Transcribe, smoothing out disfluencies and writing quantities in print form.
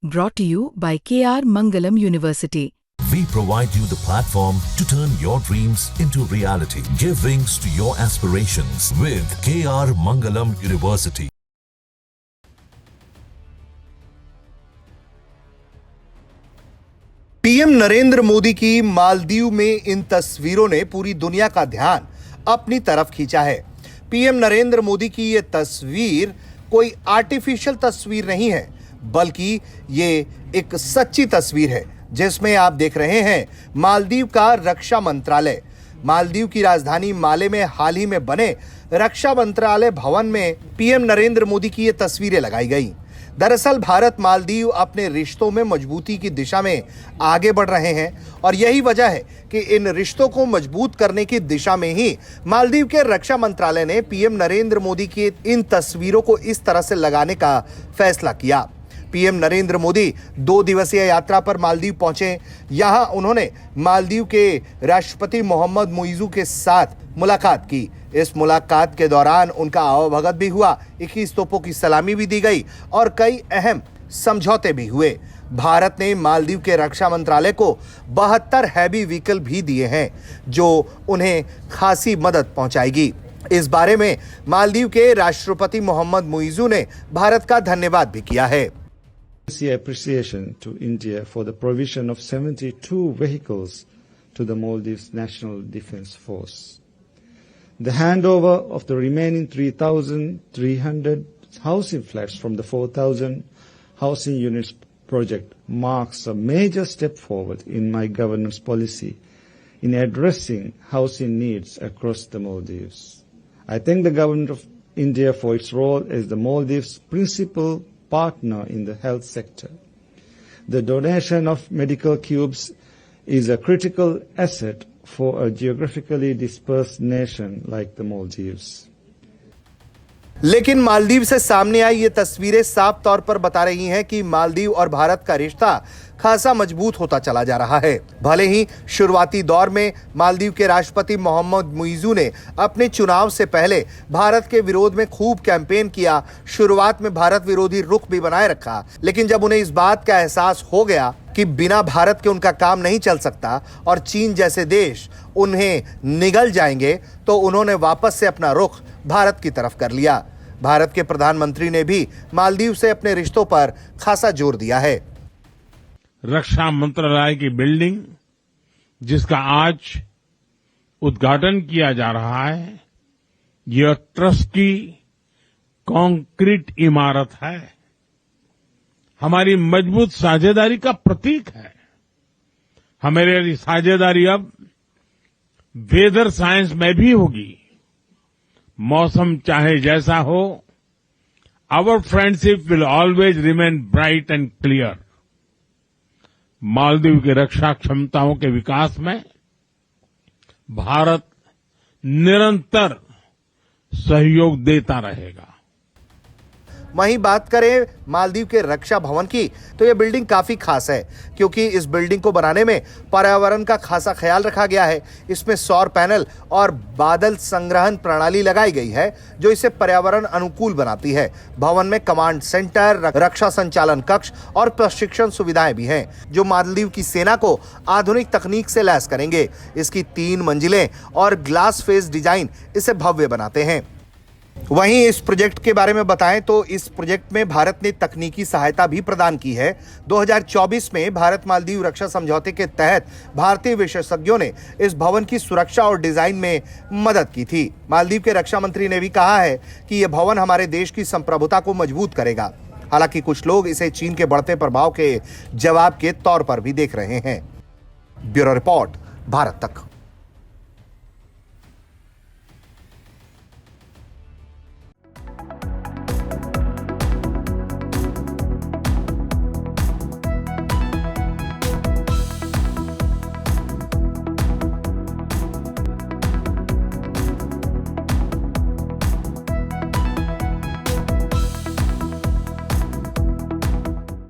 Brought to you by KR Mangalam University. We provide you the platform to turn your dreams into reality. Give wings to your aspirations with KR Mangalam University. PM Narendra Modi की मालदीव में इन तस्वीरों ने पूरी दुनिया का ध्यान अपनी तरफ खींचा है। पीएम नरेंद्र मोदी की ये तस्वीर कोई आर्टिफिशियल तस्वीर नहीं है, बल्कि ये एक सच्ची तस्वीर है जिसमें आप देख रहे हैं मालदीव का रक्षा मंत्रालय। मालदीव की राजधानी माले में हाल ही में बने रक्षा मंत्रालय भवन में पीएम नरेंद्र मोदी की ये तस्वीरें लगाई गई। दरअसल भारत मालदीव अपने रिश्तों में मजबूती की दिशा में आगे बढ़ रहे हैं और यही वजह है कि इन रिश्तों को मजबूत करने की दिशा में ही मालदीव के रक्षा मंत्रालय ने पीएम नरेंद्र मोदी की इन तस्वीरों को इस तरह से लगाने का फैसला किया। पीएम नरेंद्र मोदी 2 दिवसीय यात्रा पर मालदीव पहुंचे। यहां उन्होंने मालदीव के राष्ट्रपति मोहम्मद मुइज़ू के साथ मुलाकात की। इस मुलाकात के दौरान उनका आवभगत भी हुआ, 21 तोपों की सलामी भी दी गई और कई अहम समझौते भी हुए। भारत ने मालदीव के रक्षा मंत्रालय को 72 हैवी व्हीकल भी दिए हैं जो उन्हें खासी मदद पहुंचाएगी। इस बारे में मालदीव के राष्ट्रपति मोहम्मद मुइज़ू ने भारत का धन्यवाद भी किया है। Appreciation to India for the provision of 72 vehicles to the Maldives National Defence Force. The handover of the remaining 3,300 housing flats from the 4,000 housing units project marks a major step forward in my government's policy in addressing housing needs across the Maldives. I thank the government of India for its role as the Maldives' principal partner in the health sector. The donation of medical cubes is a critical asset for a geographically dispersed nation like the Maldives. लेकिन मालदीव से सामने आई ये तस्वीरें साफ तौर पर बता रही हैं कि मालदीव और भारत का रिश्ता खासा मजबूत होता चला जा रहा है। भले ही शुरुआती दौर में मालदीव के राष्ट्रपति मोहम्मद मुइज़ू ने अपने चुनाव से पहले भारत के विरोध में खूब कैंपेन किया, शुरुआत में भारत विरोधी रुख भी बनाए रखा, लेकिन जब उन्हें इस बात का एहसास हो गया कि बिना भारत के उनका काम नहीं चल सकता और चीन जैसे देश उन्हें निगल जाएंगे, तो उन्होंने वापस से अपना रुख भारत की तरफ कर लिया। भारत के प्रधानमंत्री ने भी मालदीव से अपने रिश्तों पर खासा जोर दिया है। रक्षा मंत्रालय की बिल्डिंग जिसका आज उद्घाटन किया जा रहा है, यह ट्रस्ट की कंक्रीट इमारत है, हमारी मजबूत साझेदारी का प्रतीक है। हमारी साझेदारी अब वेदर साइंस में भी होगी। मौसम चाहे जैसा हो, our friendship will always remain bright and clear. Maldives की रक्षा क्षमताओं के विकास में भारत निरंतर सहयोग देता रहेगा। वहीं बात करें मालदीव के रक्षा भवन की, तो यह बिल्डिंग काफी खास है क्योंकि इस बिल्डिंग को बनाने में पर्यावरण का खासा ख्याल रखा गया है। इसमें सौर पैनल और बादल संग्रहण प्रणाली लगाई गई है जो इसे पर्यावरण अनुकूल बनाती है। भवन में कमांड सेंटर, रक्षा संचालन कक्ष और प्रशिक्षण सुविधाएं भी हैं जो मालदीव की सेना को आधुनिक तकनीक से लैस करेंगे। इसकी 3 मंजिलें और ग्लास फेस डिजाइन इसे भव्य बनाते हैं। वहीं इस प्रोजेक्ट के बारे में बताएं तो इस प्रोजेक्ट में भारत ने तकनीकी सहायता भी प्रदान की है। 2024 में भारत मालदीव रक्षा समझौते के तहत भारतीय विशेषज्ञों ने इस भवन की सुरक्षा और डिजाइन में मदद की थी। मालदीव के रक्षा मंत्री ने भी कहा है कि यह भवन हमारे देश की संप्रभुता को मजबूत करेगा। हालांकि कुछ लोग इसे चीन के बढ़ते प्रभाव के जवाब के तौर पर भी देख रहे हैं। ब्यूरो रिपोर्ट, भारत तक।